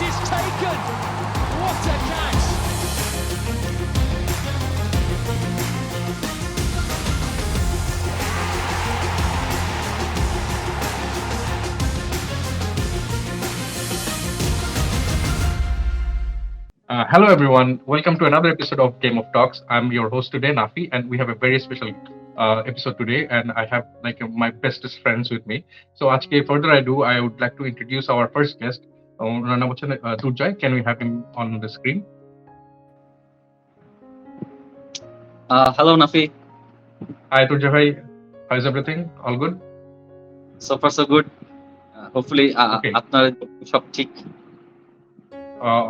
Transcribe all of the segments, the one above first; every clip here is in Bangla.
is taken. What a catch! Hello everyone, welcome to another episode of Game of Talks. I'm your host today, Nafi, and we have a very special episode today, and I have my bestest friends with me. So, আজকে further ado, I would like to introduce our first guest. ওনার নাম হচ্ছে Turjoy. Can we have him on the screen? Hello, Nafi. Hi Turjoy bhai, how is everything? All good? So far, so good. Hopefully, Okay. আপনার সব ঠিক।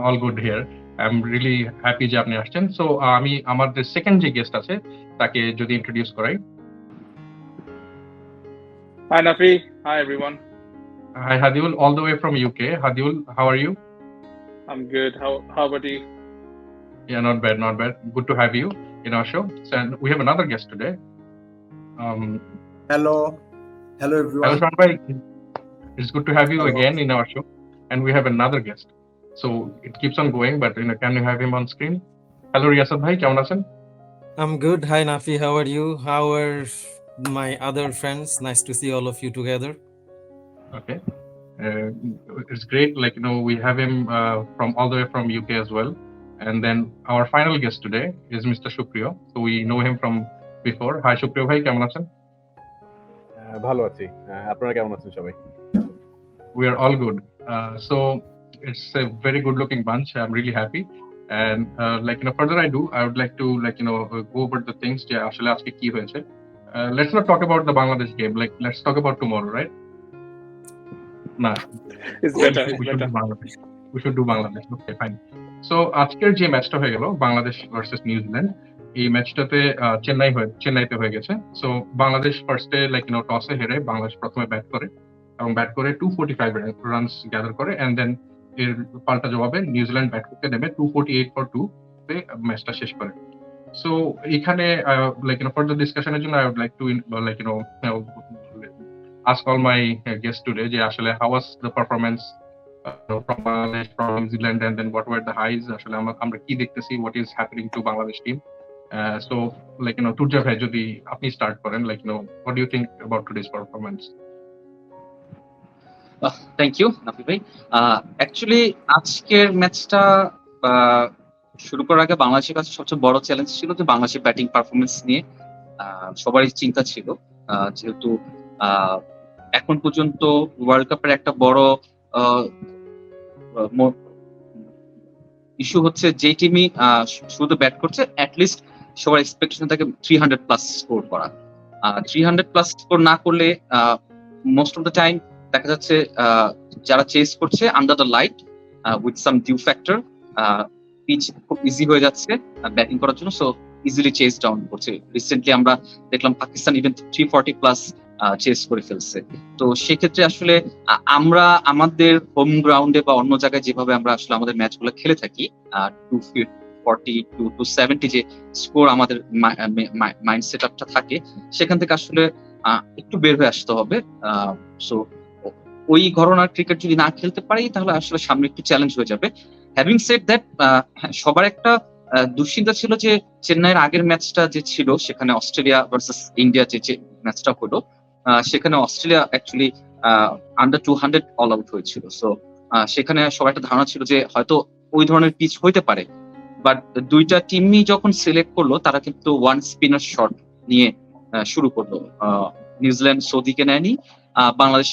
All good here. I'm really happy যে আপনি আসছেন। So, আমি আমাদের সেকেন্ড যে গেস্ট আছে তাকে যদি ইন্ট্রোডিউস করাই। Hi Nafi. Hi everyone. Hi Hadiul, all the way from UK. Hadiul, how are you? I'm good. How about you? Yeah, not bad, not bad. Good to have you in our show. So, and we have another guest today. Hello Hello, everyone. Shohan bhai. It's good to have you Hello. again in our show. And we have another guest. So it keeps on going, but can you have him on screen? Hello, Reasat bhai, কেমন আছেন? I'm good. Hi, Nafi. How are you? How are my other friends? Nice to see all of you together. Okay. It's great. We have him from all the way from UK as well. And then our final guest today is Mr. Shuprio. So we know him from before. Hi, Shuprio bhai, কেমন আছেন? ভালো আছি। আপনারা কেমন আছেন সবাই? We are all good. So it's a very good looking bunch. I'm really happy. And further I would like to go over the things যে আসলে আজকে কি হয়েছে. Let's not talk about the Bangladesh game. Let's talk about tomorrow, right? Nah. It's better. We should do Bangladesh. We should do Bangladesh. Okay, fine. So আজকের যে ম্যাচটা হয়ে গেল বাংলাদেশ ভার্সেস নিউজিল্যান্ড, এই ম্যাচটাতে চেন্নাইতে হয়ে গেছে। সো বাংলাদেশ ফার্স্টে টসে হেরে বাংলাদেশ প্রথমে ব্যাট করে এবং ব্যাট করে 245 রানস গ্যাদার করে, এন্ড দেন এর পাল্টা জবাবে নিউজিল্যান্ড ব্যাট করতে নেমে 248 ফর 2 তে ম্যাচটা শেষ করে। সো এখানে ফার্দার ডিসকাশনের জন্য I would like to ask all my guests today যে আসলে how was the performance from Bangladesh, from New Zealand, and then what were the highs? আসলে আমরা কি দেখতেছি, what is happening to Bangladesh team? So Turjoy bhai যদি আপনি স্টার্ট করেন, what do you think about today's performance? Thank you, Nafi ভাই। অ্যাকচুয়ালি আজকের ম্যাচটা শুরু করার আগে বাংলাদেশের কাছে সবচেয়ে বড় চ্যালেঞ্জ ছিল যে বাংলাদেশের ব্যাটিং পারফরমেন্স নিয়ে সবারই চিন্তা ছিল, যেহেতু এখন পর্যন্ত ওয়ার্ল্ড কাপের একটা বড় ইস্যু হচ্ছে যে টিমই শুধু ব্যাট করছে অ্যাটলিস্ট সবার এক্সপেকটেশন থাকে 300 প্লাস স্কোর করা। 300 প্লাস স্কোর না করলে মোস্ট অফ দ্য টাইম দেখা যাচ্ছে যারা চেস করছে under the light with some dew factor pitch খুব ইজি হয়ে যাচ্ছে ব্যাটিং করার জন্য, সো ইজিলি চেস ডাউন করছে। রিসেন্টলি আমরা দেখলাম পাকিস্তান ইভেন 340 প্লাস চেস করে ফেলছে। তো সেক্ষেত্রে আসলে আমরা আমাদের হোম গ্রাউন্ডে বা অন্য জায়গায় যেভাবে আমরা আসলে আমাদের ম্যাচগুলো খেলে থাকি 240 টু 270 যে স্কোর আমাদের মাইন্ড সেট আপটা থাকে, সেখান থেকে আসলে একটু বের হয়ে আসতে হবে। সো ওই ঘরনার ক্রিকেট যদি না খেলতে পারি তাহলে আসলে সামনে একটু চ্যালেঞ্জ হয়ে যাবে। হ্যাভিং সেড দ্যাট, সবার একটা দুশ্চিন্তা ছিল যে চেন্নাইয়ের আগের ম্যাচটা যে ছিল সেখানে অস্ট্রেলিয়া ভার্সেস ইন্ডিয়া যে ম্যাচটা হলো সেখানে Australia actually under 200 all out হয়েছিল। সো সেখানে সবার একটা ধারণা ছিল যে হয়তো ওই ধরনের পিচ হইতে পারে, বাট দুইটা টিমই যখন সিলেক্ট করলো তারা কিন্তু ওয়ান স্পিনার শট নিয়ে শুরু করলো। নিউজিল্যান্ড সৌদিকে নেয়নি, বাংলাদেশ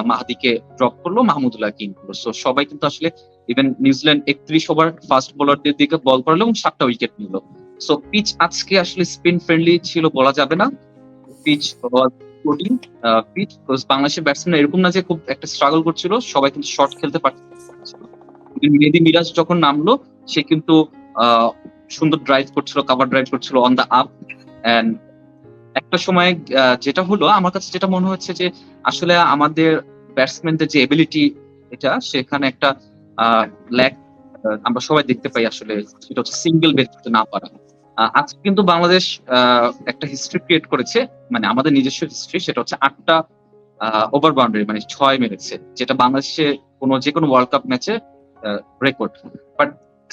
মাহাদিকে ড্রপ করলো, মাহমুদুল্লাহকে ইন করলো। সো সবাই কিন্তু আসলে ইভেন নিউজিল্যান্ড 31 ওভার ফাস্ট বোলারদের দিকে বল করলো এবং 7টা উইকেট নিল। সো পিচ আজকে আসলে স্পিন ফ্রেন্ডলি ছিল বলা যাবে না। পিচ ফ্লোটিং পিচ, বাংলাদেশের ব্যাটসম্যান এরকম না যে খুব একটা স্ট্রাগল করছিল, সবাই কিন্তু শর্ট খেলতে পারছিল। মেহেদী মিরাজ যখন নামলো সে কিন্তু সুন্দর ড্রাইভ করছিল, কাভার ড্রাইভ করছিল অন দ্য আপ। এন্ড একটা সময় যেটা হলো আমার কাছে যেটা মনে হচ্ছে যে আসলে আমাদের ব্যাটসম্যানদের যে এবিলিটি এটা সেখানে একটা ল্যাক আমরা সবাই দেখতে পাই, আসলে সেটা হচ্ছে সিঙ্গেল বেস করতে না পারা। আজকে কিন্তু বাংলাদেশ একটা হিস্ট্রি ক্রিয়েট করেছে, মানে আমাদের নিজস্ব হিস্ট্রি, সেটা হচ্ছে 8টা ওভার বাউন্ডারি মানে 6 মেরেছে, যেটা বাংলাদেশে যে কোনো ওয়ার্ল্ড কাপ ম্যাচে রেকর্ড, বাট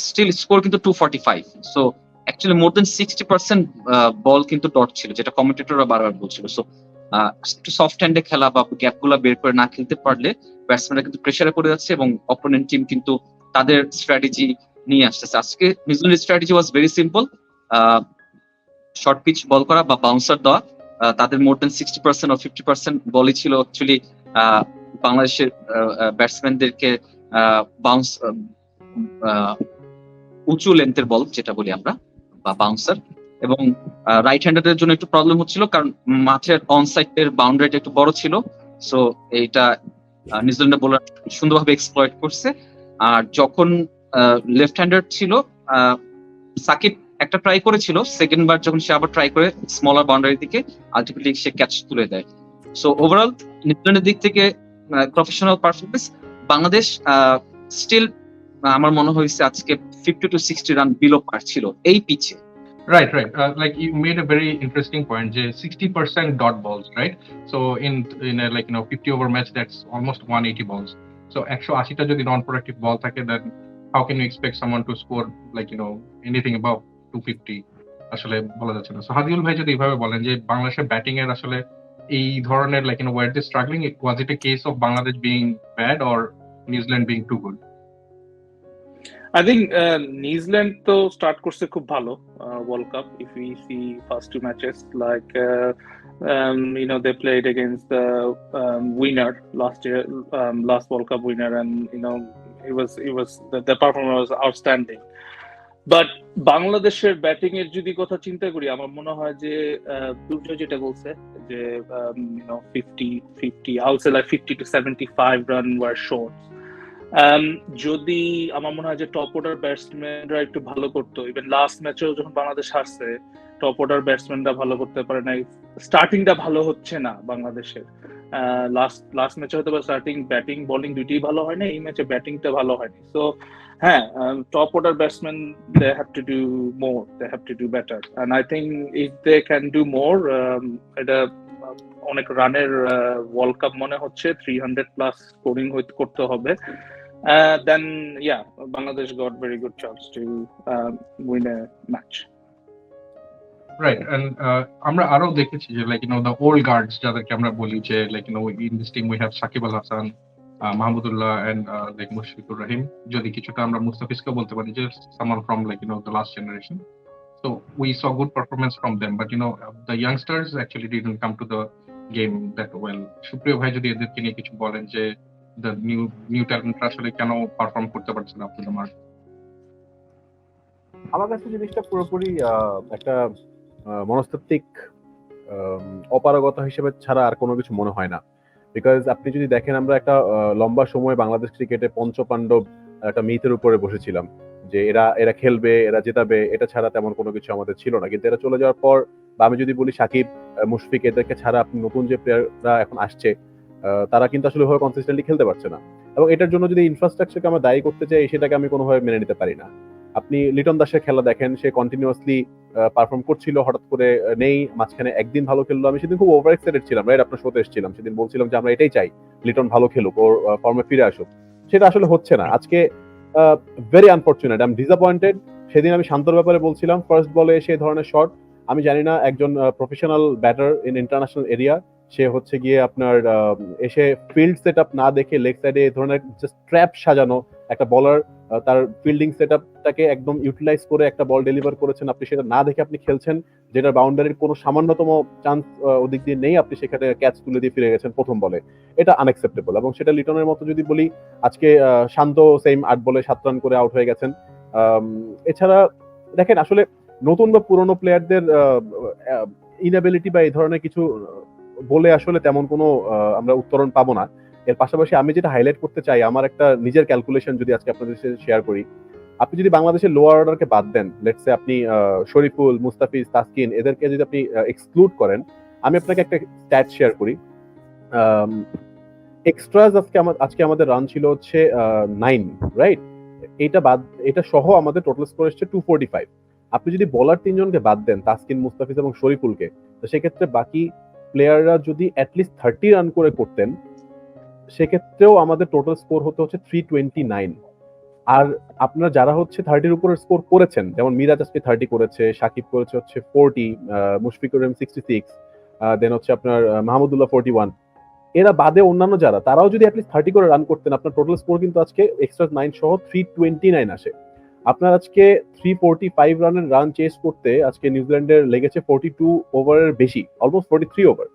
স্টিল স্কোর কিন্তু 245। সো অ্যাকচুয়ালি মোর দেন 60% বল কিন্তু ডট ছিল, যেটা কমেন্টেটররা বারবার বলছিল। সো একটু সফট হ্যান্ডে খেলা বা গ্যাপ গুলা বের করে না খেলতে পারলে ব্যাটসম্যানরা কিন্তু প্রেসারে পড়ে যাচ্ছে এবং অপোনেন্ট টিম কিন্তু তাদের স্ট্র্যাটেজি নিয়ে আসতেছে। আজকে নিউজিল্যান্ডের strategy was very simple, short pitch ball করা বা বাউন্সার দেওয়া। তাদের মোর দেন 60% ও 50% বলই ছিল অ্যাকচুয়ালি বাংলাদেশের ব্যাটসম্যানদেরকে বাউন্স, উঁচু লেন্থের বল যেটা বলি আমরা, বা বাউন্সার। এবং রাইট হ্যান্ডারদের জন্য একটু প্রবলেম হচ্ছিল, কারণ মাঠের অন সাইডের বাউন্ডারিটা একটু বড় ছিল। সো এইটা নিউজিল্যান্ডের বোলার সুন্দরভাবে এক্সপ্লয়েট করছে। আর যখন লেফট হ্যান্ডার ছিল, সাকিব একটা ট্রাই করেছিল, সেকেন্ড বার যখন সে আবার ট্রাই করে স্মলার বাউন্ডারি দিকে, আলটিমেটলি সে ক্যাচ তুলে দেয়। সো ওভারঅল নিউজিল্যান্ডের দিক থেকে প্রফেশনাল পারফরমেন্স। বাংলাদেশ স্টিল আমার মনে হয়েছে আজকে 50 to 60 রান বিলো পার ছিল এই পিচে। Right. Like you made a very interesting point. 60% dot balls, right? So in a 50 over match, that's almost 180 balls. So 180টা যদি non-productive ball থাকে, then how can you expect someone to score anything above 250? আসলে বলা যাচ্ছে না। So হাদিউল ভাই যদি এইভাবে বলেন যে বাংলাদেশের ব্যাটিং এর আসলে এই ধরনের where they struggling, was it a case of Bangladesh being bad or New Zealand being too good? I think New-Zealand to start করছে খুব ভালো World Cup. If we see first two matches, they played against the winner last year, last World Cup winner, and it was the performance was outstanding. But বাংলাদেশের ব্যাটিং এর যদি কথা চিন্তা করি, আমার মনে হয় যে দুর্জয় যেটা বলছে যে 50 I would say like 50 to 75 run were short. যদি আমার মনে হয় যে টপ অর্ডার ব্যাটসম্যানরা একটু ভালো করতো, ইভেন লাস্ট ম্যাচেও যখন বাংলাদেশ হারছে টপ অর্ডার ব্যাটসম্যানরা ভালো করতে পারে নাই, স্টার্টিংটা ভালো হচ্ছে না বাংলাদেশের। লাস্ট ম্যাচে হয়তো স্টার্টিং ব্যাটিং বোলিং দুইটাই ভালো হয় না, এই ম্যাচে ব্যাটিংটা ভালো হয়নি। সো হ্যাঁ, top order batsman they have to do more, they have to do better, and I think if they can do more, এটা অনেক রানের ওয়ার্ল্ড কাপ মনে হচ্ছে, 300+ স্কোরিং করতে হবে। Then Bangladesh got very good chance to win a match. Right, and আমরা আরো দেখেছি যে the old guards যাদেরকে আমরা বলি যে in this team we have Shakib Al Hasan, Mahmudullah and Mushfiqur Rahim. যদি কিছুটা আমরা মুস্তাফিজকে বলতে পারি যে someone from the last generation. So we saw good performance from them, but the youngsters actually didn't come to the game that well. Shuprio ভাই যদি এদেরকে নিয়ে কিছু বলেন যে the new talent আসলে কেন পারফর্ম করতে পারছে না আপনি তোমার? আমার কাছে জিনিসটা পুরোপুরি একটা মনস্তাত্ত্বিক অপারগতা হিসেবে ছাড়া আর কোনো কিছু মনে হয় না। বিকজ আপনি যদি দেখেন, আমরা একটা লম্বা সময় বাংলাদেশ ক্রিকেটে পঞ্চপাণ্ডব একটা মিথের উপরে বসেছিলাম যে এরা খেলবে, এরা জেতাবে, এটা ছাড়া তেমন কোনো কিছু আমাদের ছিল না। কিন্তু এরা চলে যাওয়ার পর, বা আমি যদি বলি সাকিব, মুশফিক, এদেরকে ছাড়া আপনি নতুন যে প্লেয়াররা এখন আসছে তারা কিন্তু আসলে ওইভাবে কনসিস্টেন্টলি খেলতে পারছে না। এবং এটার জন্য যদি ইনফ্রাস্ট্রাকচারকে আমরা দায়ী করতে চাই, সেটাকে আমি কোনোভাবে মেনে নিতে পারি না। আপনি লিটন দাসের খেলা দেখেন, সে কন্টিনিউয়াসলি পারফর্ম করছিল, হঠাৎ করে নেই, মাঝখানে একদিন ভালো খেললো। আমি সেদিন খুব ওভার এক্সাইটেড ছিলাম, রাইট? আপনার শোতে এসেছিলাম সেদিন, বলছিলাম যে আমরা এটাই চাই, লিটন ভালো খেলুক, ওর ফর্মে ফিরে আসুক। সেটা আসলে হচ্ছে না। আজকে very unfortunate, I am disappointed. সেদিন আমি শান্তর ব্যাপারে বলছিলাম, ফার্স্ট বলে সেই ধরনের শট, আমি জানি না একজন professional batter in international area, সে হচ্ছে গিয়ে আপনার এসে ফিল্ড সেট আপ না দেখে লেগ সাইডে এই ধরনের জাস্ট ট্র্যাপ সাজানো একটা বলার তার ফিল্ডিং সেট আপটাকে একদম ইউটিলাইজ করে একটা বল ডেলিভার করেছেন, আপনি সেটা না দেখে আপনি খেলছেন, যেটা বাউন্ডারির কোনো সামান্যতম চান্স ওদিক দিয়ে নেই, আপনি সেখানে ক্যাচ তুলে দিয়ে ফিরে গেছেন প্রথম বলে। এটা আনএক্সেপ্টেবল। এবং সেটা লিটনের মতো যদি বলি, আজকে শান্ত সেম 8 বলে 7 রান করে আউট হয়ে গেছেন। এছাড়া দেখেন, আসলে নতুন বা পুরনো প্লেয়ারদের ইনএবিলিটি বা এই ধরনের কিছু বলে আসলে তেমন কোনো আমরা উত্তরণ পাবো না। এর পাশাপাশি আমি যেটা হাইলাইট করতে চাই, আমার একটা নিজের ক্যালকুলেশন যদি আজকে আপনাদের সাথে শেয়ার করি। আপনি যদি বাংলাদেশের লোয়ার অর্ডারকে বাদ দেন, লেটস সে আপনি শরীফুল, মুস্তাফিজ, তাসকিন, এদেরকে যদি আপনি এক্সক্লুড করেন, আমি আপনাকে একটা স্ট্যাট শেয়ার করি। এক্সট্রাস আজকে আমাদের রান ছিল হচ্ছে 9, রাইট? এটা সহ আমাদের টোটাল স্কোর এসছে 245। আপনি যদি বলার 3 জনকে বাদ দেন, তাসকিন, মুস্তাফিজ এবং শরীফুলকে, তো সেক্ষেত্রে বাকি প্লেয়াররা যদি অ্যাটলিস্ট 30 রান করে করতেন, সেক্ষেত্রেও আমাদের টোটাল স্কোর হতে হচ্ছে 329। আর আপনারা যারা হচ্ছে 30-র উপরে স্কোর করেছেন, যেমন মিরাজ আজকে 30 করেছে, সাকিব করেছে হচ্ছে 40, মুশফিকুর রহিম 66, দেন হচ্ছে আপনার মাহমুদুল্লাহ 41, এরা বাদে অন্যান্য যারা, তারাও যদি অ্যাটলিস্ট 30 করে রান করতেন, আপনার টোটাল স্কোর কিন্তু আজকে এক্সট্রা 9 সহ 329 আসে। আপনার আজকে 345 রানের রান চেস করতে আজকে নিউজিল্যান্ডের লেগেছে 42 ওভারের বেশি, অলমোস্ট 43 ওভার।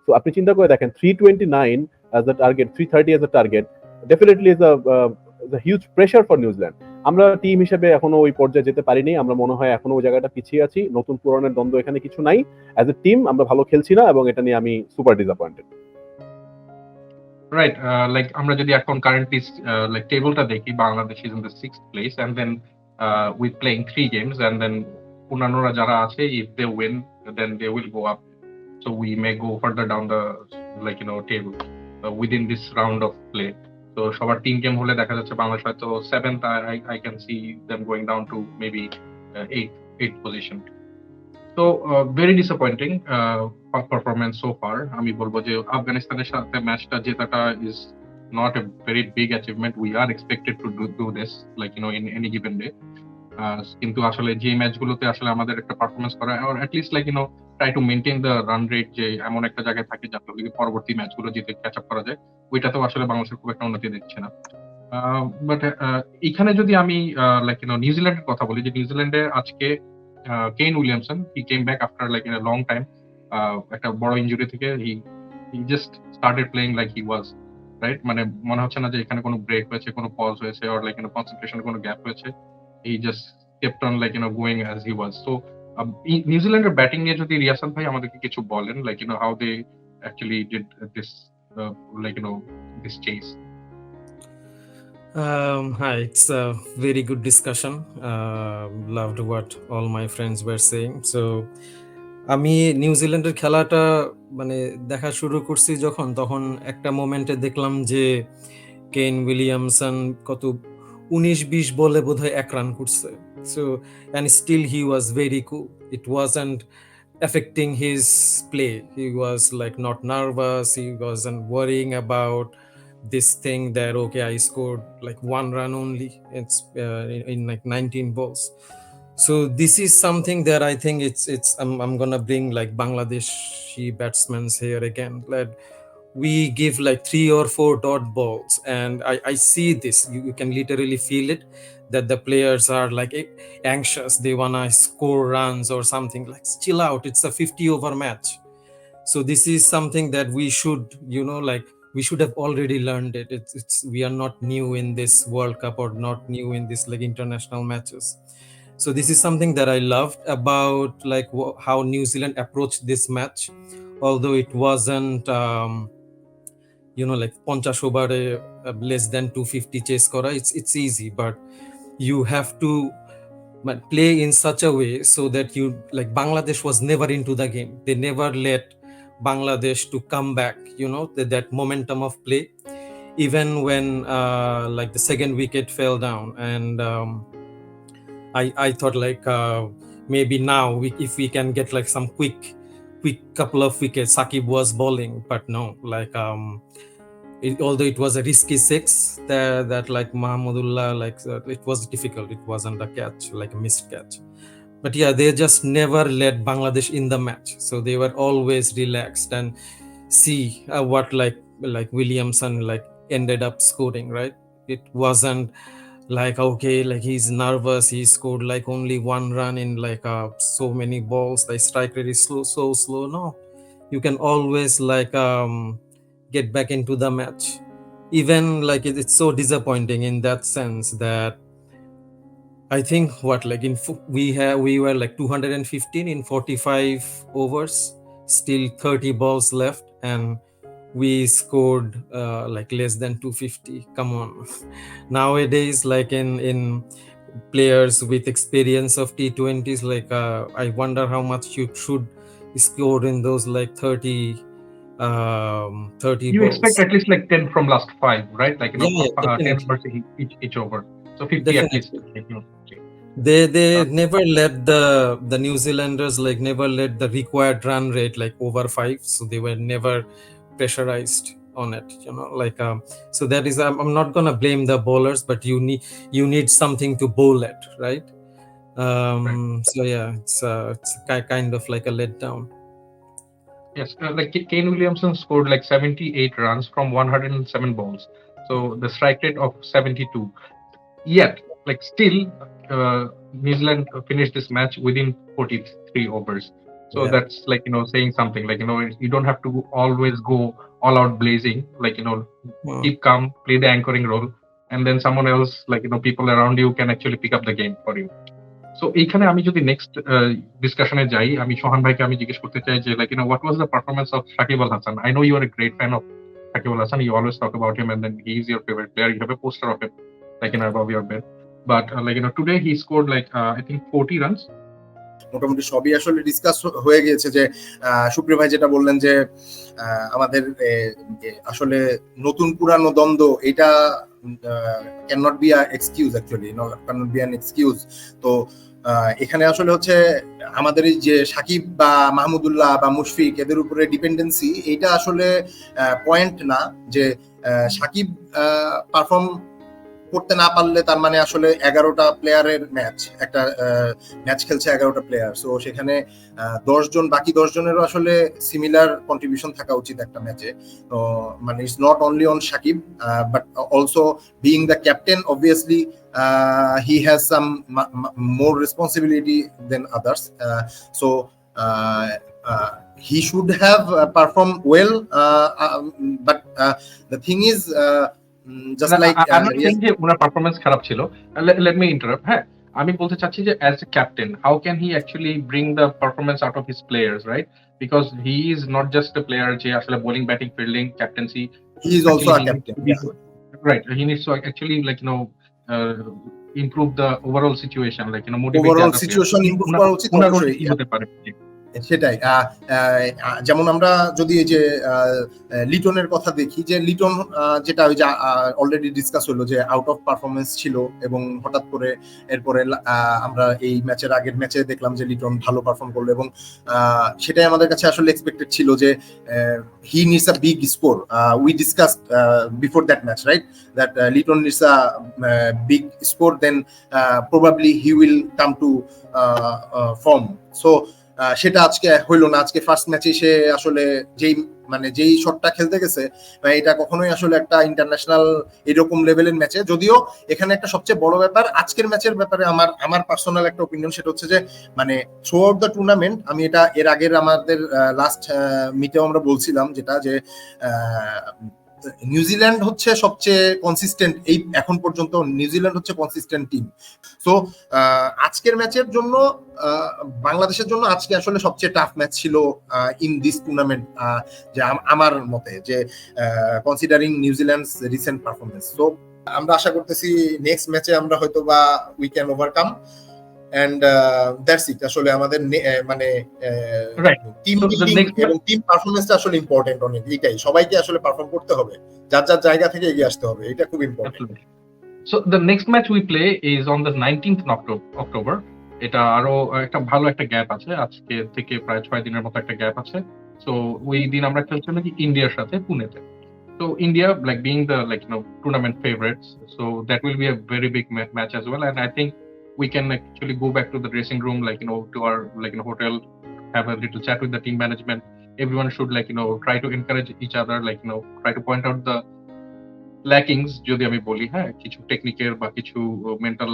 তো আপনি চিন্তা করে দেখেন 329 as a target, 330 as a target, definitely is a huge pressure for New Zealand. আমরা টিম হিসেবে এখনো ওই পর্যায়ে যেতে পারিনি, আমরা মনে হয় এখনো ওই জায়গাটা পিছিয়ে আছি, নতুন পুরানের দ্বন্দ্ব এখানে কিছু নাই, অ্যাজ এ টিম আমরা ভালো খেলছি না, এবং এটা নিয়ে আমি সুপার ডিসঅ্যাপয়েন্টেড। রাইট, লাইক আমরা যদি এখন কারেন্টলি লাইক টেবলটা দেখি, Bangladesh is in the 6th place and then with playing 3 games and then অন্যান্যরা যারা আছে, if they win then they will go up, so we may go further down the like table within this round of play. তো সবার 3 গেম হলে দেখা যাচ্ছে বাংলাদেশ হয়তো 7th, I can see them going down to maybe 8th position. তো very disappointing performance so far. আমি বলবো যে আফগানিস্তানের সাথে ম্যাচটা জেতাটা is not a very big achievement. We are expected to do this like in any given day. কিন্তু আসলে যে ম্যাচগুলোতে আসলে আমাদের একটা পারফরমেন্স করা, or at least like try to maintain the run rate, যে এমন একটা জায়গায় থাকে যাতে পরবর্তী ম্যাচগুলো জিতে ক্যাচ আপ করা যায়, ওইটাতেও আসলে বাংলাদেশের খুব একটা উন্নতি দেখছে না। বাট এখানে যদি আমি লাইক নিউজিল্যান্ডের কথা বলি, যে নিউজিল্যান্ডে আজকে Kane Williamson, he came back after like in a long time, একটা বড় ইনজুরি থেকে। He just started playing like he was right, মানে মনে হচ্ছে না যে এখানে কোনো ব্রেক হয়েছে, কোনো পজ হয়েছে, অর লাইক কনসেন্ট্রেশনে কোনো গ্যাপ হয়েছে। He just kept on like going as he was. So নিউজিল্যান্ডের ব্যাটিং নিয়ে যদি রিয়াসাত ভাই আমাদেরকে কিছু বলেন, like how they actually did this like this chase. Hi, it's a very good discussion. Loved what all my friends were saying. So, আমি নিউজিল্যান্ডের খেলাটা মানে দেখা শুরু করছি যখন, তখন একটা মোমেন্টে দেখলাম যে কেইন উইলিয়ামসন কত 19-20 বলে বোধহয় 1 রান করছে। So and still he was very cool, it wasn't affecting his play. He was like not nervous, he wasn't worrying about this thing that okay, I scored like 1 run only, it's in like 19 balls. So this is something that I think it's I'm gonna bring like Bangladeshi batsmen here again, that we give like 3 or 4 dot balls, and I see this, you can literally feel it, that the players are like anxious, they wanna score runs or something. Like, chill out, it's a 50 over match. So this is something that we should, like we should have already learned it. It's we are not new in this World Cup, or not new in this like international matches. So this is something that I loved about like how New Zealand approached this match, although it wasn't like 50 ওভারে less than 250 chase kora, it's easy, but you have to play in such a way so that you like Bangladesh was never into the game. They never let Bangladesh to come back, that momentum of play, even when like the second wicket fell down. And I thought like maybe now if we can get like some quick couple of wickets. Sakib was bowling, but no, like although it was a risky 6, that like Mahmudullah, like it was difficult, it wasn't a catch, like a missed catch. But yeah, they just never let Bangladesh in the match, so they were always relaxed. And see what like Williamson like ended up scoring, right? It wasn't like okay, like he's nervous, he scored like only 1 run in like so many balls, the strike rate is so slow. No, you can always like get back into the match. Even like it's so disappointing in that sense that I think what like we were like 215 in 45 overs, still 30 balls left, and we scored like less than 250. Come on. Nowadays, like in players with experience of T20s, like I wonder how much you should score in those like 30 You balls. expect at least like 10 from last 5, right? Like 10 definitely. overs each over, so 50 Definitely. at least. They never let the New Zealanders never let the required run rate like over 5, so they were never pressurized on it, like so that is, I'm not gonna blame the bowlers, but you need something to bowl at, right? So yeah, it's kind of like a letdown. Yes, like Kane Williamson scored like 78 runs from 107 balls, so the strike rate of 72. Yet, like still, New Zealand finished this match within 43 overs. So Yeah. that's like saying something. Like you don't have to always go all out blazing. Like keep calm, play the anchoring role, and then someone else, like people around you can actually pick up the game for you. So এইখানে আমি যদি নেক্সট ডিসকাশনে যাই, আমি সোহান ভাইকে আমি জিজ্ঞেস করতে চাই যে like what was the performance of Shakib Al Hasan. I know you are a great fan of Shakib Al Hasan, you always talk about him and then he is your favourite player, you have a poster of him like above your bed, but today he scored like I think 40 runs. মোটামুটি সবই আসলে ডিসকাস হয়ে গিয়েছে। যে সুপ্রিয় ভাই যেটা বললেন যে আমাদের আসলে নতুন পুরানো দ্বন্দ্ব, এটা can not be a excuse, actually can not be an excuse. তো এখানে আসলে হচ্ছে আমাদের এই যে সাকিব বা মাহমুদুল্লাহ বা মুশফিক, এদের উপরে ডিপেন্ডেন্সি, এইটা আসলে পয়েন্ট না। যে সাকিব পারফর্ম করতে না পারলে তার মানে আসলে 11টা প্লেয়ারের ম্যাচ, একটা ম্যাচ খেলছে 11টা প্লেয়ার, সো সেখানে 10 জন, বাকি 10 জনেরও আসলে সিমিলার কন্ট্রিবিউশন থাকা উচিত একটা ম্যাচে। তো মানে it's not only on Shakib, but also being the captain, obviously he has some more responsibility than others, so he should have performed well, but the thing is just like I'm not saying যে ওনার পারফরম্যান্স খারাপ ছিল, let me interrupt. হ্যাঁ, আমি বলতে চাচ্ছি যে as a captain how can he actually bring the performance out of his players, right? Because he is not just a player যে আসলে bowling, batting, fielding, captaincy, he is also a captain, right? He needs to actually improve the overall situation, motivate overall situation improve করা উচিত অবশ্যই হতে পারে। সেটাই। যেমন আমরা যদি এই যে লিটনের কথা দেখি, যে লিটন যেটা ওই যে অলরেডি ডিসকাস হলো যে আউট অফ পারফরমেন্স ছিল, এবং হঠাৎ করে এরপরে আমরা এই ম্যাচের আগের ম্যাচে দেখলাম যে লিটন ভালো পারফর্ম করলো, এবং সেটাই আমাদের কাছে আসলে এক্সপেক্টেড ছিল যে he needs a big score. We discussed before that match, right, that Liton needs a big score, then probably he will come to form. So সেটা আজকে হইলো না। আজকে ফার্স্ট ম্যাচে সে আসলে যেই শটটা খেলতে গেছে, এটা কখনোই আসলে একটা ইন্টারন্যাশনাল এরকম লেভেলের ম্যাচে, যদিও এখানে একটা সবচেয়ে বড় ব্যাপার আজকের ম্যাচের ব্যাপারে আমার পার্সোনাল একটা ওপিনিয়ন, সেটা হচ্ছে যে মানে থ্রু আউট দ্য টুর্নামেন্ট, আমি এটা এর আগের আমাদের লাস্ট মিটেও আমরা বলছিলাম যেটা, যে নিউজিল্যান্ড হচ্ছে সবচেয়ে কনসিস্টেন্ট, এই এখন পর্যন্ত নিউজিল্যান্ড হচ্ছে কনসিস্টেন্ট টিম। সো আজকের ম্যাচের জন্য বাংলাদেশের জন্য আজকে আসলে সবচেয়ে টাফ ম্যাচ ছিল ইন দিস টুর্নামেন্ট, যে আমার মতে, যে considering New Zealand's recent performance. So আমরা আশা করতেছি নেক্সট ম্যাচে আমরা হয়তো বা we can overcome, and that's it. আসলে আমাদের মানে টিম বিল্ডিং এবং টিম পারফরম্যান্সটা আসলে ইম্পর্টেন্ট অনেক, এটাই সবাইকে আসলে পারফর্ম করতে হবে, যার যার জায়গা থেকে এগিয়ে আসতে হবে, এটা খুব important. So the next match we play is on the 19th October. এটা আরো একটা ভালো একটা গ্যাপ আছে, আজকে থেকে প্রায় 6 দিনের মতো একটা গ্যাপ আছে। সো ওই দিন আমরা খেলছি নাকি ইন্ডিয়ার সাথে পুনেতে। So India, like being the tournament favorites, so that will be a very big match as well, and I think we can actually go back to the dressing room, to our hotel, have a little chat with the team management. Everyone should try to encourage each other, try to point out the lackings, যদি আমি বলি, হ্যাঁ, কিছু টেকনিকের বা কিছু মেন্টাল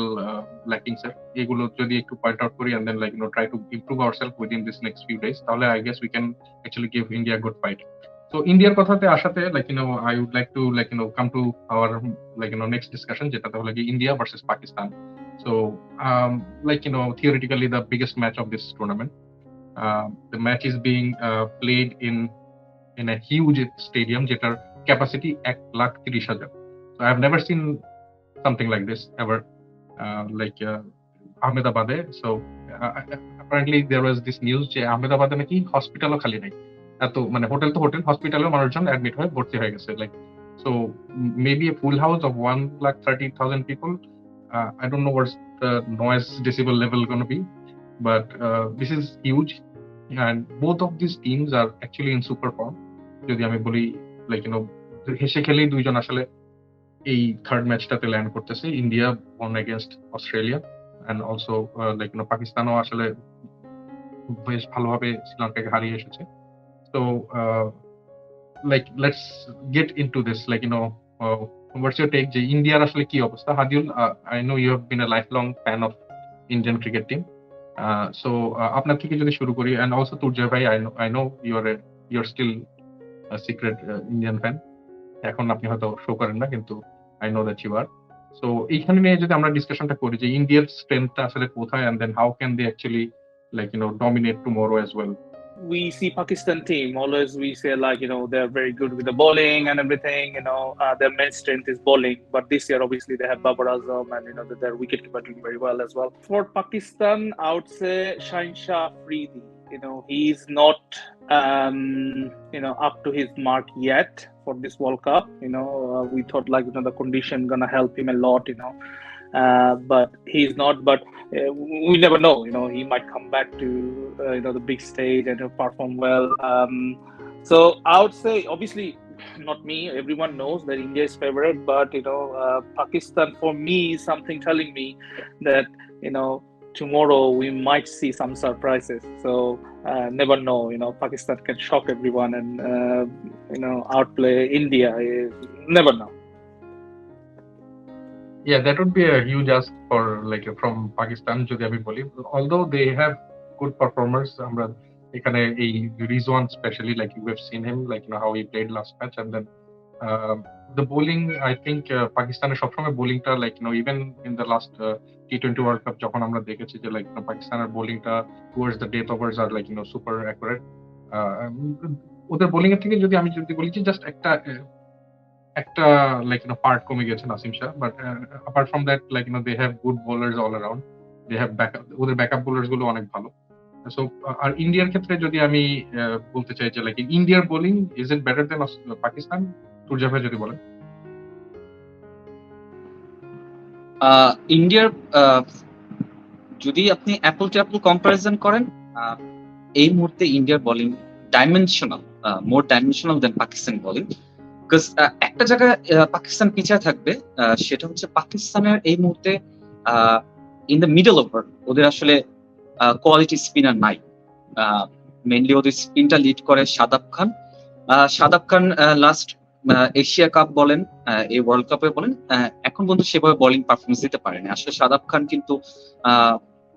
lackings এর, এগুলো যদি একটু পয়েন্ট আউট করি, and then try to improve ourselves within this next few days, তাহলে I guess we can actually give India a good fight. So ইন্ডিয়ার কথাতে আসাতে I would like to come to our next discussion, যেটাতে হলো India versus Pakistan. So theoretically the biggest match of this tournament. The match is being played in a huge stadium যেটার capacity 1,30,000. So I have never seen something like this ever, Ahmedabad. So apparently there was this news যে আহমেদাবাদে নাকি হসপিটালও খালি নাই, এত হোটেল তো হোটেল, হসপিটালেও মানুষজন অ্যাডমিট হয়ে ভর্তি হয়ে গেছে, so maybe a full house of 1,30,000 people. I don't know what's the noise decibel level going to be, but this is huge, and both of these teams are actually in super form. যদি আমি বলি হেসে খেলেই দুইজন আসলে এই থার্ড ম্যাচটাতে ল্যান্ড করতেছে। India one against Australia and also like পাকিস্তানও আসলে বেশ ভালোভাবে শ্রীলঙ্কাকে হারিয়ে এসেছে। তো like let's get into this, like what's your take যে ইন্ডিয়ার আসলে কি অবস্থা? Hadiul, I know you have been a lifelong fan of Indian cricket team, so আপনার থেকে যদি শুরু করি, and also Turjoy bhai, I know you're still a secret Indian fan, এখন আপনি হয়তো শো করেন না, কিন্তু I know that you are. So এইখানে নিয়ে যদি আমরা ডিসকাশনটা করি যে ইন্ডিয়ার স্ট্রেংথটা আসলে কোথায়, and then how can they actually like dominate tomorrow as well? We see Pakistan team, always we say like, they're very good with the bowling and everything, their main strength is bowling. But this year, obviously, they have Babar Azam and, their wicketkeeper doing very well as well. For Pakistan, I would say Shah Afridi. He's not, up to his mark yet for this World Cup. We thought like, the condition gonna help him a lot, but he's not. But we never know. He might come back to the big stage and perform well. So I would say, obviously, not me. Everyone knows that India is favorite, but Pakistan for me is something telling me that tomorrow we might see some surprises. So never know. Pakistan can shock everyone and outplay India. Never know. Yeah, that would be a huge ask for like from Pakistan যদি আমি বলি, although they have good performers. আমরা এখানে এই Reasat especially, like you have seen him, like how he played last match, and then the bowling, I think পাকিস্তানের সবসময় বোলিংটা like even in the last T20 World Cup যখন আমরা দেখেছি যে like পাকিস্তানের বোলিংটা towards the death overs are like super accurate. ওদের বোলিং এর থেকে যদি বলি যে জাস্ট একটা like পার্ট কমে গেছে Nasim Shah, but apart from that like they have good bowlers all around. They have ওদের ব্যাকআপ বোলার্স গুলো অনেক ভালো। সো আর ইন্ডিয়ার ক্ষেত্রে যদি আমি বলতে চাই যে লাইক ইন্ডিয়ার বোলিং ইজ ইট বেটার দেন পাকিস্তান? তুর্জা ভাই যদি বলেন। ইন্ডিয়ার যদি আপনি অ্যাপল টু অ্যাপল কম্পারিজন করেন, এই মুহূর্তে ইন্ডিয়ার bowling dimensional, more dimensional than Pakistan bowling. Because একটা জায়গায় পাকিস্তান পিছিয়ে থাকবে, সেটা হচ্ছে পাকিস্তানের এই মুহূর্তে ইন দ্য মিডল ওভার ওদের আসলে কোয়ালিটি স্পিনার নাই। মেইনলি ওদের স্পিনটা লিড করে শাদাব খান। লাস্ট এশিয়া কাপ বলেন, এই ওয়ার্ল্ড কাপে বলেন, এখন পর্যন্ত সেভাবে বোলিং পারফরমেন্স দিতে পারেনি। আসলে শাদাব খান কিন্তু